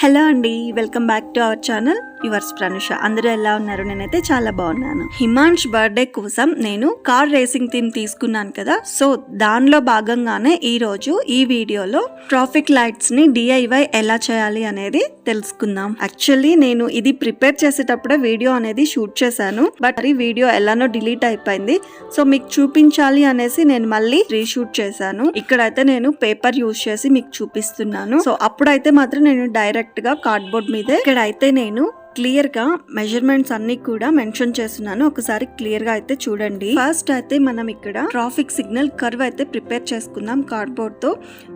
Hello అండి, welcome back to our channel yours Pranusha. అందరూ ఎలా ఉన్నారు? నేనైతే చాలా బాగున్నాను. హిమాంష్ బర్త్డే కోసం నేను కార్ రేసింగ్ థీమ్ తీసుకున్నాను కదా, సో దానిలో భాగంగానే ఈ రోజు ఈ వీడియోలో ట్రాఫిక్ లైట్స్ ని DIY ఎలా చేయాలి అనేది తెలుసుకుందాం. యాక్చువల్లీ నేను ఇది ప్రిపేర్ చేసేటప్పుడే వీడియో అనేది షూట్ చేశాను, బట్ ఈ వీడియో ఎలానో డిలీట్ అయిపోయింది. సో మీకు చూపించాలి అనేసి నేను మళ్ళీ రీషూట్ చేశాను. ఇక్కడైతే నేను పేపర్ యూజ్ చేసి మీకు చూపిస్తున్నాను. సో అప్పుడైతే మాత్రం నేను డైరెక్ట్ గా కార్డ్బోర్డ్ మీదే ఇక్కడైతే నేను క్లియర్ గా మెజర్మెంట్స్ అన్ని కూడా మెన్షన్ చేస్తున్నాను. ఒకసారి క్లియర్ గా అయితే చూడండి. ఫస్ట్ అయితే మనం ఇక్కడ ట్రాఫిక్ సిగ్నల్ కర్వ్ అయితే ప్రిపేర్ చేసుకుందాం. కార్డ్బోర్డ్ తో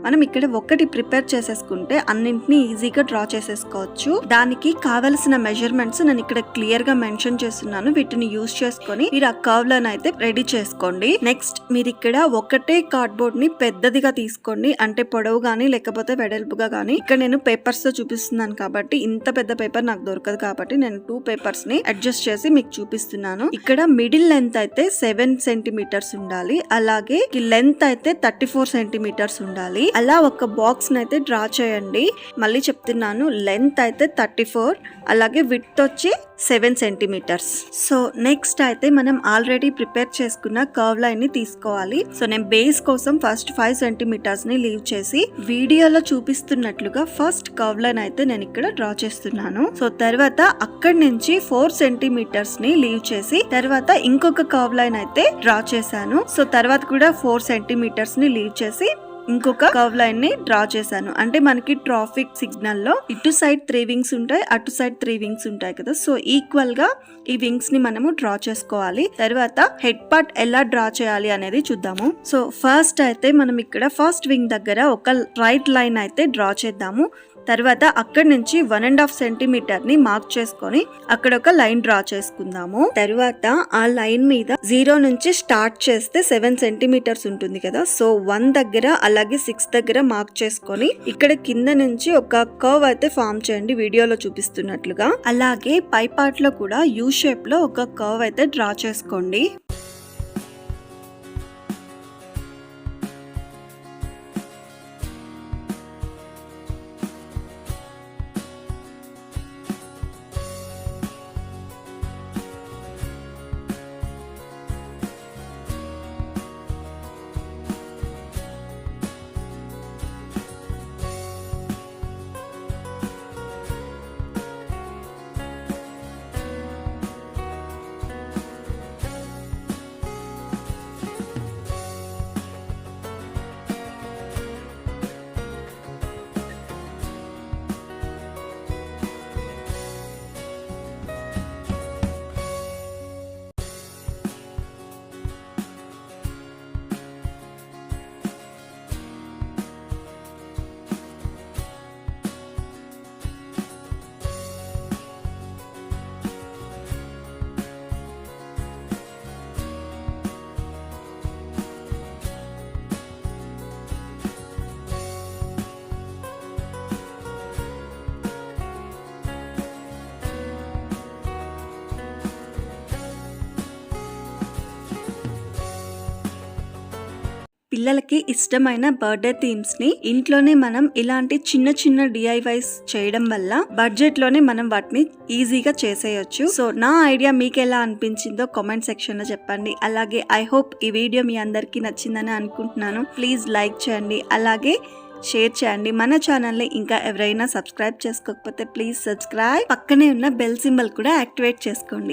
మనం ఇక్కడ ఒకటి ప్రిపేర్ చేసేసుకుంటే అన్నింటినీ ఈజీగా డ్రా చేసేసుకోవచ్చు. దానికి కావలసిన మెజర్మెంట్స్ నేను ఇక్కడ క్లియర్ గా మెన్షన్ చేస్తున్నాను. వీటిని యూజ్ చేసుకొని మీరు ఆ కర్వ్ లను అయితే రెడీ చేసుకోండి. నెక్స్ట్ మీరు ఇక్కడ ఒకటే కార్డ్బోర్డ్ ని పెద్దదిగా తీసుకోండి, అంటే పొడవు గానీ లేకపోతే వెడల్పుగా గానీ. ఇక్కడ నేను పేపర్స్ తో చూపిస్తున్నాను కాబట్టి ఇంత పెద్ద పేపర్ నాకు దొరకదు కాబట్టి నేను 2 పేపర్స్ ని అడ్జస్ట్ చేసి మీకు చూపిస్తున్నాను. ఇక్కడ మిడిల్ లెంత్ అయితే 7 సెంటీమీటర్స్ ఉండాలి, అలాగే లెంత్ అయితే 34 సెంటీమీటర్స్ ఉండాలి. అలా ఒక బాక్స్ అయితే డ్రా చేయండి. మళ్ళీ చెప్తున్నాను, లెంత్ అయితే 34, అలాగే విడ్త్ వచ్చి 7 సెంటీమీటర్స్. సో నెక్స్ట్ అయితే మనం ఆల్రెడీ ప్రిపేర్ చేసుకున్న కర్వ్ లైన్ ని తీసుకోవాలి. సో నేను బేస్ కోసం ఫస్ట్ 5 సెంటీమీటర్స్ ని లీవ్ చేసి వీడియోలో చూపిస్తున్నట్లుగా ఫస్ట్ కర్వ్ లైన్ అయితే నేను ఇక్కడ డ్రా చేస్తున్నాను. సో తర్వాత అక్కడి నుంచి 4 సెంటీమీటర్స్ ని లీవ్ చేసి తర్వాత ఇంకొక కర్వ్ లైన్ అయితే డ్రా చేశాను. సో తర్వాత కూడా 4 సెంటీమీటర్స్ ని లీవ్ చేసి ఇంకొక కర్వ్ లైన్ ని డ్రా చేశాను. అంటే మనకి ట్రాఫిక్ సిగ్నల్ లో ఇటు సైడ్ 3 వింగ్స్ ఉంటాయి, అటు సైడ్ 3 వింగ్స్ ఉంటాయి కదా. సో ఈక్వల్ గా ఈ వింగ్స్ ని మనము డ్రా చేసుకోవాలి. తర్వాత హెడ్ పార్ట్ ఎలా డ్రా చేయాలి అనేది చూద్దాము. సో ఫస్ట్ అయితే మనం ఇక్కడ ఫస్ట్ వింగ్ దగ్గర ఒక రైట్ లైన్ అయితే డ్రా చేద్దాము. తర్వాత అక్కడి నుంచి 1.5 సెంటీమీటర్ ని మార్క్ చేసుకొని అక్కడ ఒక లైన్ డ్రా చేసుకుందాము. తర్వాత ఆ లైన్ మీద 0 నుంచి స్టార్ట్ చేస్తే 7 సెంటీమీటర్స్ ఉంటుంది కదా. సో 1 దగ్గర అలాగే 6 దగ్గర మార్క్ చేసుకొని ఇక్కడ కింద నుంచి ఒక కర్వ్ అయితే ఫామ్ చేయండి వీడియోలో చూపిస్తున్నట్లుగా. అలాగే పై పార్ట్ లో కూడా యూ షేప్ లో ఒక కర్వ్ అయితే డ్రా చేసుకోండి. పిల్లలకి ఇష్టమైన బర్త్డే థీమ్స్ ని ఇంట్లోనే మనం ఇలాంటి చిన్న చిన్న DIYs చేయడం వల్ల బడ్జెట్ లోనే మనం వాటిని ఈజీగా చేసేయొచ్చు. సో నా ఐడియా మీకు ఎలా అనిపించిందో కామెంట్ సెక్షన్ లో చెప్పండి. అలాగే ఐ హోప్ ఈ వీడియో మీ అందరికి నచ్చిందని అనుకుంటున్నాను. ప్లీజ్ లైక్ చేయండి, అలాగే షేర్ చేయండి. మన ఛానల్ని ఇంకా ఎవరైనా సబ్స్క్రైబ్ చేసుకోకపోతే ప్లీజ్ సబ్స్క్రైబ్. పక్కనే ఉన్న బెల్ సింబల్ కూడా యాక్టివేట్ చేసుకోండి.